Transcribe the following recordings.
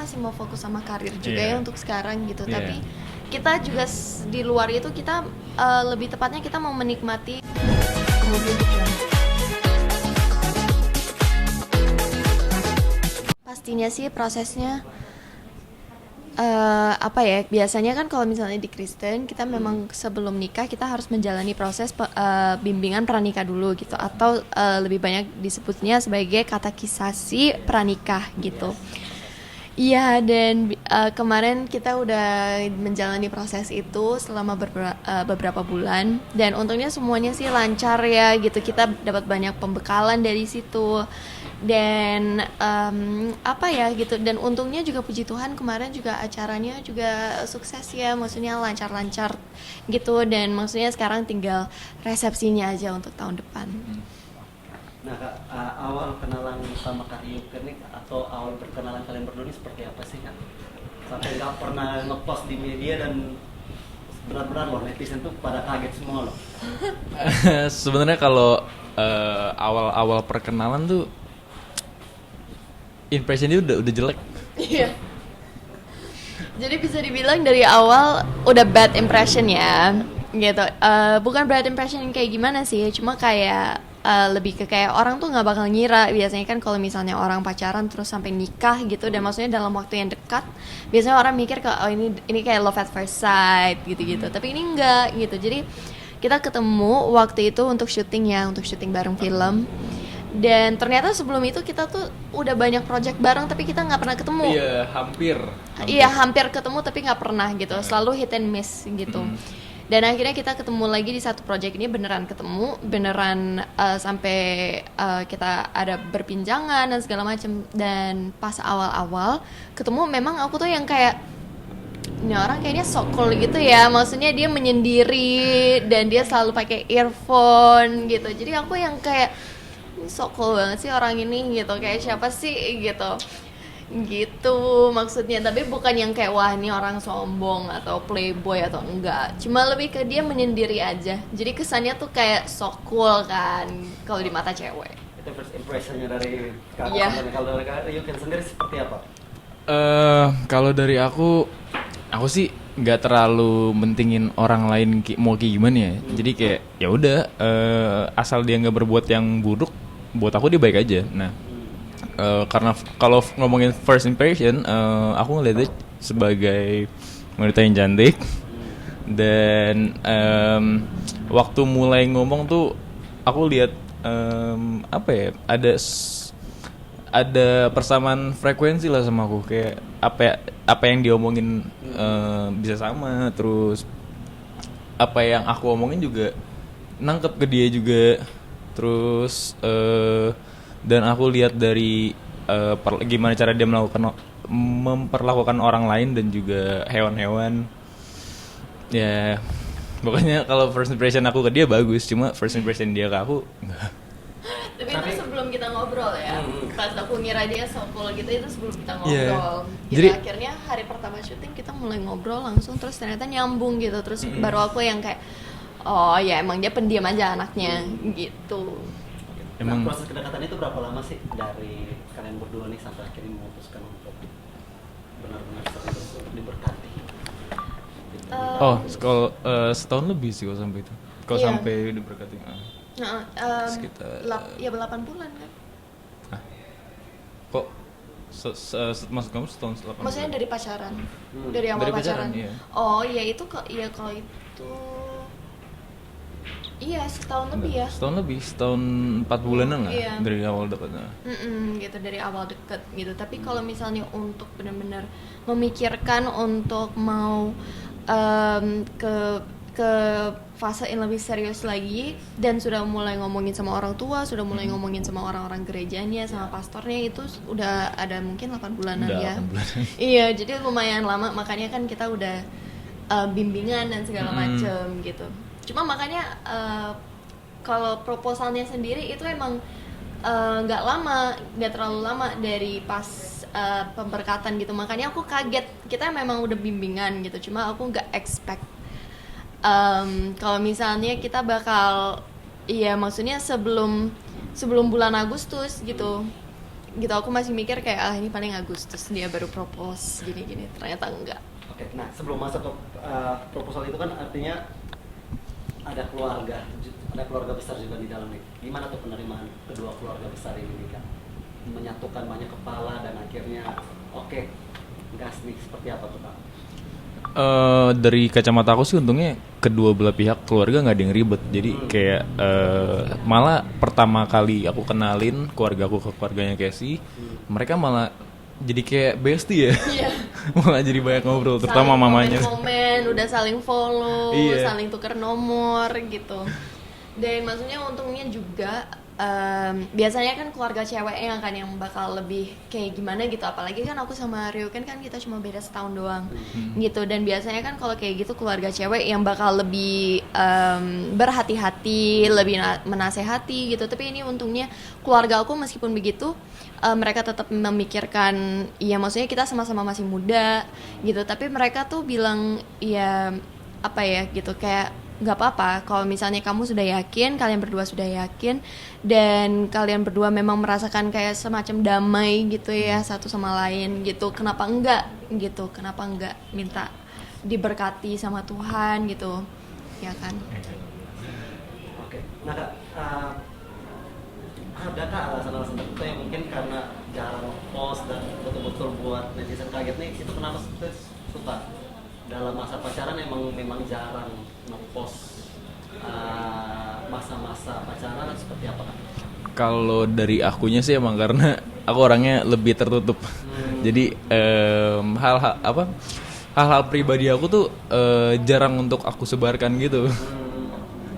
masih mau fokus sama karir juga ya untuk sekarang gitu. Tapi kita juga di luar itu kita lebih tepatnya kita mau menikmati pastinya sih prosesnya apa ya, biasanya kan kalau misalnya di Kristen kita memang sebelum nikah kita harus menjalani proses bimbingan pranikah dulu gitu, atau lebih banyak disebutnya sebagai katekisasi pranikah gitu. Iya, dan kemarin kita udah menjalani proses itu selama beberapa bulan, dan untungnya semuanya sih lancar ya gitu. Kita dapat banyak pembekalan dari situ, dan apa ya gitu. Dan untungnya juga puji Tuhan kemarin juga acaranya juga sukses ya, maksudnya lancar-lancar gitu. Dan maksudnya sekarang tinggal resepsinya aja untuk tahun depan. Nah Kak, awal kenalan sama Kak Yuke nih, atau awal perkenalan kalian berdua ini seperti apa sih Kak? Sampai nggak pernah ngepost di media dan benar-benar loh netizen tuh pada kaget semua loh. Sebenarnya kalau awal-awal perkenalan tuh impressionnya udah jelek. Iya. Jadi bisa dibilang dari awal udah bad impression ya, gitu. Bukan bad impression yang kayak gimana sih, cuma kayak lebih ke kayak orang tuh nggak bakal ngira. Biasanya kan kalau misalnya orang pacaran terus sampai nikah gitu, dan maksudnya dalam waktu yang dekat, biasanya orang mikir oh ini kayak love at first sight gitu-gitu. Tapi ini enggak gitu. Jadi kita ketemu waktu itu untuk syuting bareng film. Dan ternyata sebelum itu kita tuh udah banyak project bareng, tapi kita nggak pernah ketemu. Iya, hampir. Iya, hampir ketemu tapi nggak pernah gitu. Selalu hit and miss gitu. Dan akhirnya kita ketemu lagi di satu project ini, beneran ketemu, beneran sampai kita ada berpinjangan dan segala macam. Dan pas awal-awal ketemu, memang aku tuh yang kayak, ini orang kayaknya sok cool gitu ya, maksudnya dia menyendiri dan dia selalu pakai earphone gitu. Jadi aku yang kayak, ini sok cool banget sih orang ini gitu, kayak siapa sih gitu maksudnya. Tapi bukan yang kayak wah ini orang sombong atau playboy atau enggak, cuma lebih ke dia menyendiri aja. Jadi kesannya tuh kayak sok cool kan kalau di mata cewek. Itu first impressionnya dari Kak. Kalau dari Kak Yuken sendiri seperti apa? Kalau dari aku sih nggak terlalu mentingin orang lain mau kayak gimana ya. Jadi kayak ya udah, asal dia nggak berbuat yang buruk, buat aku dia baik aja. Nah, karena kalau ngomongin first impression, aku ngeliat dia sebagai wanita yang cantik. Dan waktu mulai ngomong tuh aku lihat apa ya, ada persamaan frekuensi lah sama aku. Kayak apa yang diomongin bisa sama, terus apa yang aku omongin juga nangkep ke dia juga. Terus dan aku lihat dari gimana cara dia memperlakukan orang lain dan juga hewan-hewan. Ya, pokoknya kalau first impression aku ke dia bagus, cuma first impression dia ke aku enggak. Tapi itu sebelum kita ngobrol ya, pas aku ngira dia so cool gitu, itu sebelum kita ngobrol. Jadi akhirnya hari pertama syuting kita mulai ngobrol langsung, terus ternyata nyambung gitu. Terus baru aku yang kayak, oh ya emang dia pendiam aja anaknya gitu. Emang proses kedekatan itu berapa lama sih dari kalian berdua nih sampai akhirnya memutuskan untuk benar-benar diberkati? Kalau setahun lebih sih kalau sampai itu. Kalau sampai diberkati. Sekitar 8 bulan kan. Kok maksud kamu setahun 8 bulan? Maksudnya dari pacaran. Dari awal pacaran. Iya. Oh, iya itu kalau itu iya setahun lebih ya. Setahun 4 bulanan lah dari awal dekatnya. Gitu dari awal deket gitu. Tapi kalau misalnya untuk benar-benar memikirkan untuk mau ke fase yang lebih serius lagi, dan sudah mulai ngomongin sama orang tua, sudah mulai ngomongin sama orang-orang gerejanya, sama pastornya, itu udah ada mungkin 8 bulanan ya. 8 bulan. Iya, jadi lumayan lama, makanya kan kita udah bimbingan dan segala macem gitu. Cuma makanya kalau proposalnya sendiri itu emang nggak terlalu lama dari pas pemberkatan gitu. Makanya aku kaget, kita memang udah bimbingan gitu, cuma aku nggak expect kalau misalnya kita bakal, iya maksudnya sebelum bulan Agustus gitu. gitu. Aku masih mikir kayak ini paling Agustus dia baru propose gini-gini, ternyata enggak. Oke, nah sebelum masuk ke proposal itu kan artinya ada keluarga besar juga di dalamnya. Gimana tuh penerimaan kedua keluarga besar ini kan? Menyatukan banyak kepala dan akhirnya oke, gas nih, seperti apa tuh Pak? Dari kacamata aku sih untungnya kedua belah pihak keluarga nggak ada yang ribet. Jadi kayak malah pertama kali aku kenalin keluarga aku ke keluarganya Casey, mereka malah jadi kayak bestie ya. Iya. Malah jadi banyak ngobrol, terutama Saling mamanya. komen, udah saling follow, Iya. saling tuker nomor gitu. Dan maksudnya untungnya juga biasanya kan keluarga cewek yang bakal lebih kayak gimana gitu, apalagi kan aku sama Ryuken kan kita cuma beda setahun doang gitu. Dan biasanya kan kalau kayak gitu keluarga cewek yang bakal lebih berhati-hati, lebih menasehati gitu. Tapi ini untungnya keluarga aku meskipun begitu mereka tetap memikirkan, ya maksudnya kita sama-sama masih muda gitu, tapi mereka tuh bilang ya apa ya gitu, kayak nggak apa-apa kalau misalnya kamu sudah yakin, kalian berdua sudah yakin, dan kalian berdua memang merasakan kayak semacam damai gitu ya satu sama lain gitu, kenapa enggak gitu, kenapa enggak minta diberkati sama Tuhan gitu ya kan. Oke, nah Kak, adakah alasan-alasan tertentu yang mungkin karena jarang post dan betul-betul buat netizen kaget nih, itu kenapa suka dalam masa pacaran memang jarang ngepost masa-masa pacaran atau seperti apa kan? Kalau dari akunya sih emang karena aku orangnya lebih tertutup. Jadi hal-hal pribadi aku tuh jarang untuk aku sebarkan gitu.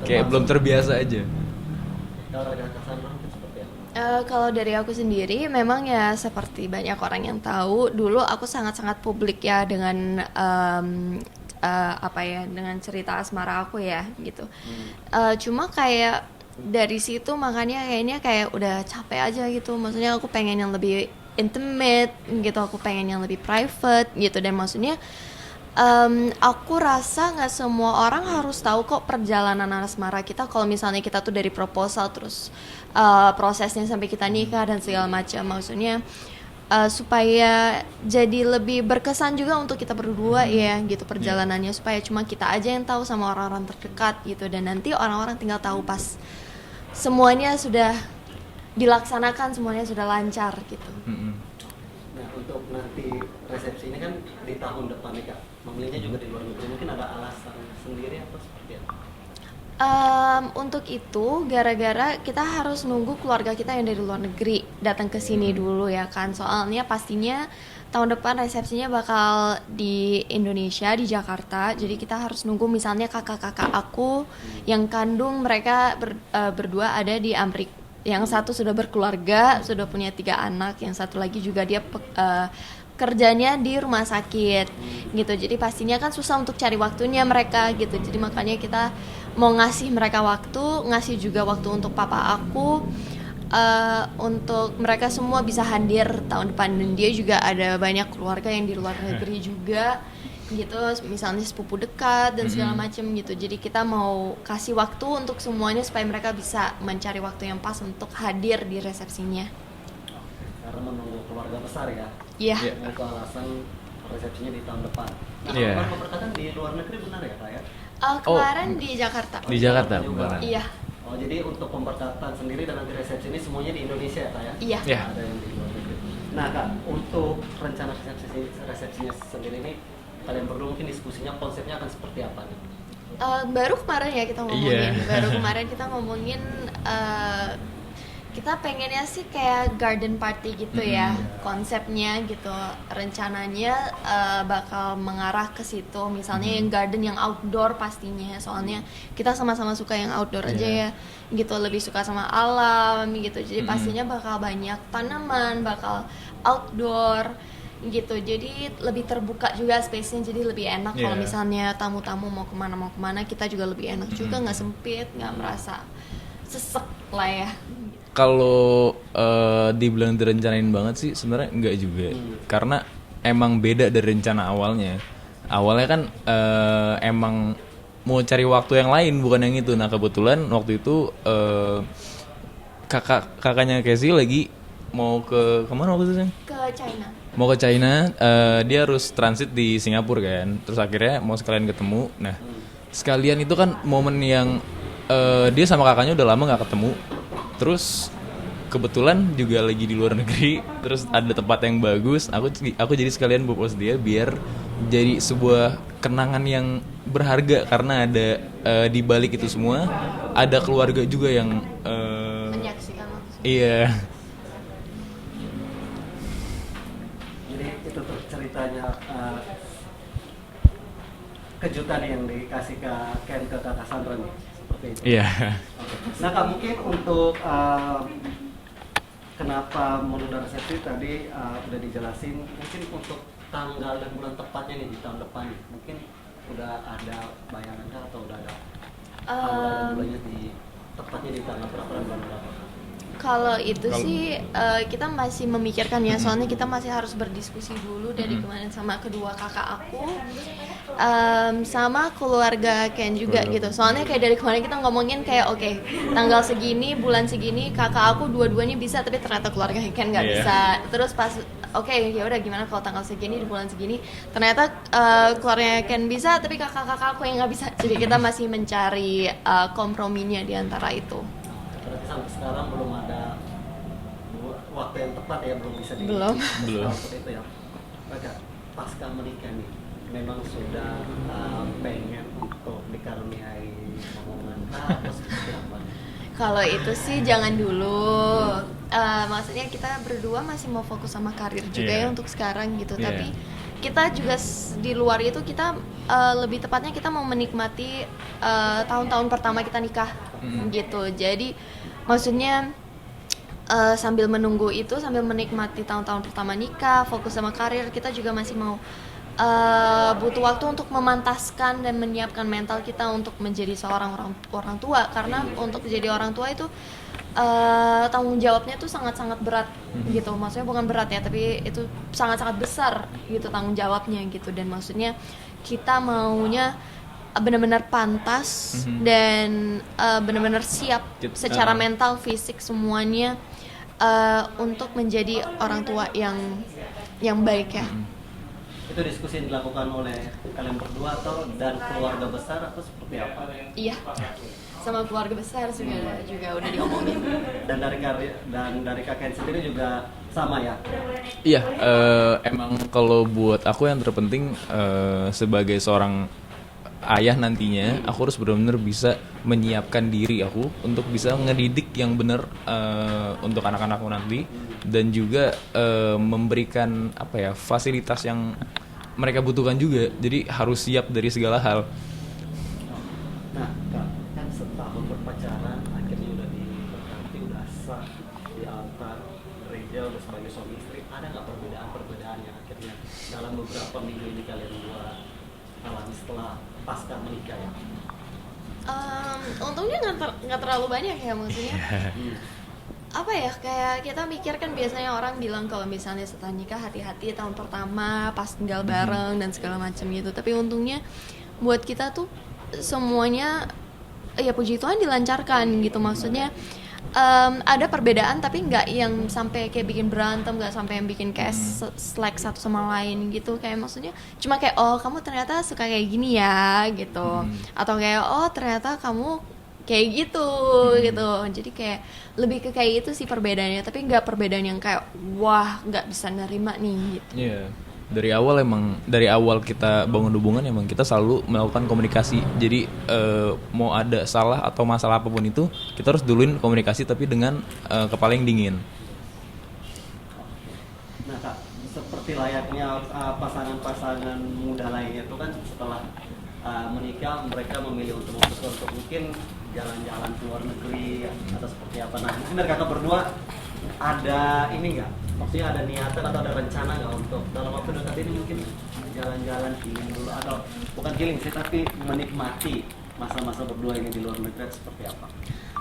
Kayak belum terbiasa aja. Kalau ada kesan mungkin seperti apa? Kalau dari aku sendiri memang ya seperti banyak orang yang tahu, dulu aku sangat-sangat publik ya dengan dengan cerita asmara aku ya gitu. Cuma kayak dari situ makanya kayaknya kayak udah capek aja gitu. Maksudnya aku pengen yang lebih intimate gitu, aku pengen yang lebih private gitu. Dan maksudnya aku rasa nggak semua orang harus tahu kok perjalanan asmara kita. Kalau misalnya kita tuh dari proposal terus prosesnya sampai kita nikah dan segala macam, maksudnya supaya jadi lebih berkesan juga untuk kita berdua ya gitu perjalanannya, supaya cuma kita aja yang tahu sama orang-orang terdekat gitu, dan nanti orang-orang tinggal tahu pas semuanya sudah dilaksanakan, semuanya sudah lancar gitu. Nah, untuk nanti resepsi ini kan di tahun depan nih Kak, memilihnya juga di luar negeri, mungkin ada alasan sendiri atau seperti apa? Untuk itu gara-gara kita harus nunggu keluarga kita yang dari luar negeri datang ke sini dulu ya kan, soalnya pastinya tahun depan resepsinya bakal di Indonesia, di Jakarta. Jadi kita harus nunggu misalnya kakak-kakak aku yang kandung, mereka berdua ada di Amerika. Yang satu sudah berkeluarga, sudah punya 3 anak, yang satu lagi juga dia kerjanya di rumah sakit gitu. Jadi pastinya kan susah untuk cari waktunya mereka gitu. Jadi makanya kita mau ngasih mereka waktu, ngasih juga waktu untuk papa aku, untuk mereka semua bisa hadir tahun depan. Dan dia juga ada banyak keluarga yang di luar negeri juga gitu, misalnya sepupu dekat dan segala macam gitu. Jadi kita mau kasih waktu untuk semuanya supaya mereka bisa mencari waktu yang pas untuk hadir di resepsinya. Karena menunggu keluarga besar ya. Iya. Itu alasan resepsinya di tahun depan. Nah, Iya. kalau pemberkatan di luar negeri benar ya Kak ya? Kemarin di Jakarta. Di Jakarta juga. kemarin. Iya. Oh, jadi untuk pemberkatan sendiri dan nanti resepsi ini semuanya di Indonesia ya Kak ya? Iya. Iya. Ada yang di luar negeri. Nah Kak, untuk rencana resepsinya sendiri ini, kalian berdua mungkin diskusinya konsepnya akan seperti apa nih? Baru kemarin ya kita ngomongin, Iya. baru kemarin kita ngomongin kita pengennya sih kayak garden party gitu ya konsepnya gitu, rencananya bakal mengarah ke situ, misalnya yang garden yang outdoor pastinya, soalnya kita sama-sama suka yang outdoor aja ya gitu, lebih suka sama alam gitu. Jadi pastinya bakal banyak tanaman, bakal outdoor gitu, jadi lebih terbuka juga space-nya, jadi lebih enak kalau misalnya tamu-tamu mau kemana kita juga lebih enak juga, nggak sempit, nggak merasa sesek lah ya. Kalau dibilang direncanain banget sih sebenarnya enggak juga, karena emang beda dari rencana awalnya. Awalnya kan emang mau cari waktu yang lain, bukan yang itu. Nah kebetulan waktu itu kakaknya Casey lagi mau ke kemana waktu itu Sayang? Ke China. Mau ke China, dia harus transit di Singapura kan. Terus akhirnya mau sekalian ketemu. Nah, sekalian itu kan momen yang dia sama kakaknya udah lama nggak ketemu. Terus kebetulan juga lagi di luar negeri. Terus ada tempat yang bagus. Aku jadi sekalian propose dia biar jadi sebuah kenangan yang berharga karena ada di balik itu semua ada keluarga juga yang Menyaksikan langsung. iya. Jadi itu tuh ceritanya kejutan yang dikasih ke Ken ke Kak Cassandra nih, seperti itu. Iya. Oke. Nah Kak, mungkin untuk kenapa menunda resepsi tadi udah dijelasin, mungkin untuk tanggal dan bulan tepatnya nih di tahun depan nih, mungkin udah ada bayangan kah atau udah ada tanggal dan bulannya di tepatnya di tanggal berapa dan bulan berapa? Kalau itu sih kita masih memikirkan ya, soalnya kita masih harus berdiskusi dulu dari kemarin sama kedua kakak aku, sama keluarga Ken juga gitu. Soalnya kayak dari kemarin kita ngomongin kayak oke, tanggal segini, bulan segini, kakak aku dua-duanya bisa, tapi ternyata keluarga Ken nggak bisa. Terus pas oke, ya udah gimana kalau tanggal segini di bulan segini, ternyata keluarga Ken bisa, tapi kakak-kakak aku yang nggak bisa. Jadi kita masih mencari komprominya di antara itu. Berarti sampai sekarang belum ada waktu yang tepat ya, belum bisa di Belum. seperti itu ya. Oke, pasca menikah nih memang sudah pengen untuk dikaruniai momongan atau seperti apa? Kalau itu sih jangan dulu. Maksudnya kita berdua masih mau fokus sama karir juga ya untuk sekarang gitu. Tapi kita juga di luar itu kita lebih tepatnya kita mau menikmati tahun-tahun pertama kita nikah gitu. Jadi maksudnya sambil menunggu itu, sambil menikmati tahun-tahun pertama nikah, fokus sama karir, kita juga masih mau butuh waktu untuk memantaskan dan menyiapkan mental kita untuk menjadi seorang orang tua, karena untuk jadi orang tua itu tanggung jawabnya tuh sangat-sangat berat gitu. Maksudnya bukan berat ya, tapi itu sangat-sangat besar gitu tanggung jawabnya gitu. Dan maksudnya kita maunya benar-benar pantas dan benar-benar siap secara mental, fisik, semuanya untuk menjadi orang tua yang baik ya. Itu diskusi yang dilakukan oleh kalian berdua atau dan keluarga besar atau seperti apa? Iya, sama keluarga besar juga udah diomongin. Dan dari kakek sendiri juga sama ya? Iya, emang kalau buat aku yang terpenting sebagai seorang ayah nantinya, aku harus benar-benar bisa menyiapkan diri aku untuk bisa ngedidik yang benar untuk anak-anakku nanti, dan juga memberikan apa ya, fasilitas yang mereka butuhkan juga. Jadi harus siap dari segala hal. Nah, Kak, kan setahun berpacaran akhirnya udah diberkati, udah sah di altar gereja, udah sebagai suami istri. Ada nggak perbedaan yang akhirnya dalam beberapa minggu ini kalian dua alami setelah pasca menikah ya? Untungnya nggak terlalu banyak ya, maksudnya apa ya, kayak kita mikir kan biasanya orang bilang kalau misalnya setelah nikah hati-hati tahun pertama pas tinggal bareng dan segala macam gitu, tapi untungnya buat kita tuh semuanya ya puji Tuhan dilancarkan gitu. Maksudnya ada perbedaan tapi nggak yang sampai kayak bikin berantem, nggak sampai yang bikin kayak slack satu sama lain gitu. Kayak maksudnya cuma kayak oh kamu ternyata suka kayak gini ya gitu, atau kayak oh ternyata kamu kayak gitu gitu. Jadi kayak lebih ke kayak itu sih perbedaannya, tapi nggak perbedaan yang kayak wah nggak bisa nerima nih gitu. Iya. Dari awal kita bangun hubungan emang kita selalu melakukan komunikasi. Jadi mau ada salah atau masalah apapun itu, kita harus duluin komunikasi tapi dengan kepala yang dingin. Nah Kak, seperti layaknya pasangan-pasangan muda lainnya itu kan setelah menikah mereka memilih untuk mungkin jalan-jalan ke luar negeri atau seperti apa. Nah mungkin dari kakak berdua ada ini nggak? Maksudnya ada niatan atau ada rencana nggak untuk dalam waktu dekat ini mungkin jalan-jalan healing dulu, atau bukan healing sih tapi menikmati masa-masa berdua ini di luar negeri seperti apa?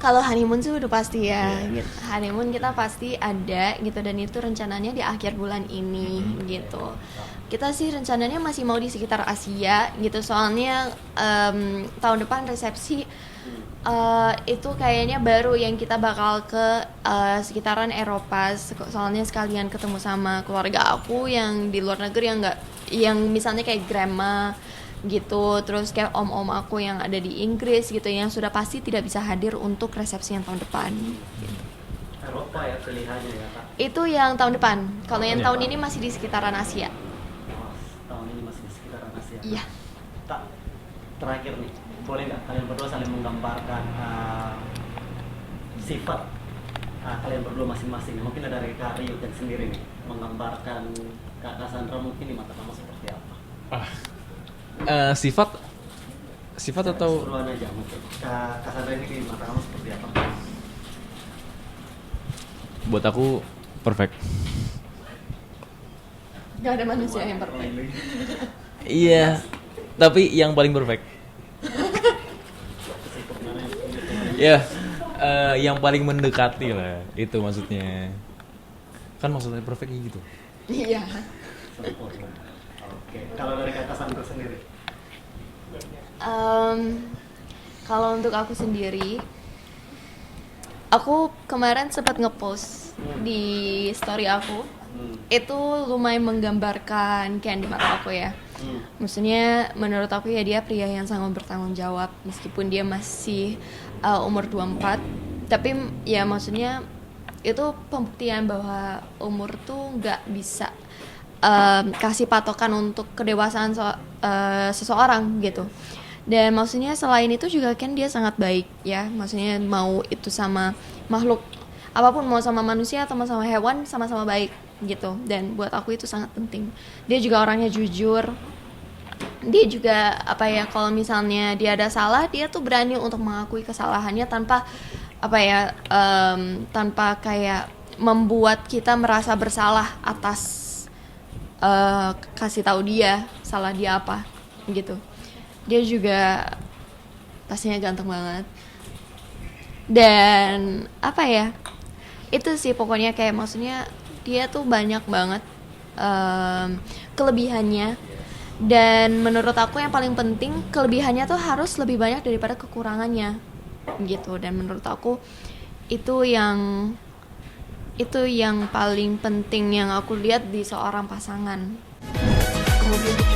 Kalau honeymoon sih udah pasti ya, gitu. Honeymoon kita pasti ada gitu, dan itu rencananya di akhir bulan ini gitu. Kita sih rencananya masih mau di sekitar Asia gitu, soalnya tahun depan resepsi Itu kayaknya baru yang kita bakal ke sekitaran Eropa, soalnya sekalian ketemu sama keluarga aku yang di luar negeri yang nggak, yang misalnya kayak grandma gitu, terus kayak om-om aku yang ada di Inggris gitu, yang sudah pasti tidak bisa hadir untuk resepsi yang tahun depan gitu. Eropa ya pilihannya ya kak. Itu yang tahun depan. Kalau yang tahun Depan. ini masih di sekitaran Asia. Oh, tahun ini masih di sekitaran Asia. Iya. Kak, terakhir nih, boleh nggak kalian berdua saling menggambarkan sifat kalian berdua masing-masing? Mungkin ada dari Kak Ryuk yang sendiri nih, menggambarkan Kak Cassandra mungkin di mata kamu seperti apa? Sifat atau Keseluruhan aja mungkin. Kak Cassandra ini di mata kamu seperti apa? buat aku perfect. Gak ada manusia yang perfect. Iya, tapi yang paling perfect. Ya, yang paling mendekati lah, itu maksudnya. Kan maksudnya perfect kayak gitu. Iya. Sempurna. Oke, kalau dari Kak Cassandra sendiri? Kalau untuk aku sendiri, aku kemarin sempat ngepost di story aku. Itu lumayan menggambarkan kayak di mata aku ya. Maksudnya menurut aku ya dia pria yang sangat bertanggung jawab meskipun dia masih umur 24. Tapi ya maksudnya itu pembuktian bahwa umur tuh nggak bisa kasih patokan untuk kedewasaan seseorang gitu. Dan maksudnya selain itu juga kan dia sangat baik ya. Maksudnya mau itu sama makhluk apapun, mau sama manusia atau sama hewan, sama-sama baik gitu. Dan buat aku itu sangat penting. Dia juga orangnya jujur. Dia juga apa ya, kalau misalnya dia ada salah, dia tuh berani untuk mengakui kesalahannya tanpa apa ya, tanpa kayak membuat kita merasa bersalah atas kasih tahu dia salah dia apa gitu. Dia juga pastinya ganteng banget. Dan apa ya, itu sih pokoknya kayak maksudnya dia tuh banyak banget kelebihannya. Dan menurut aku yang paling penting, kelebihannya tuh harus lebih banyak daripada kekurangannya gitu. Dan menurut aku itu yang paling penting yang aku lihat di seorang pasangan. Kemudian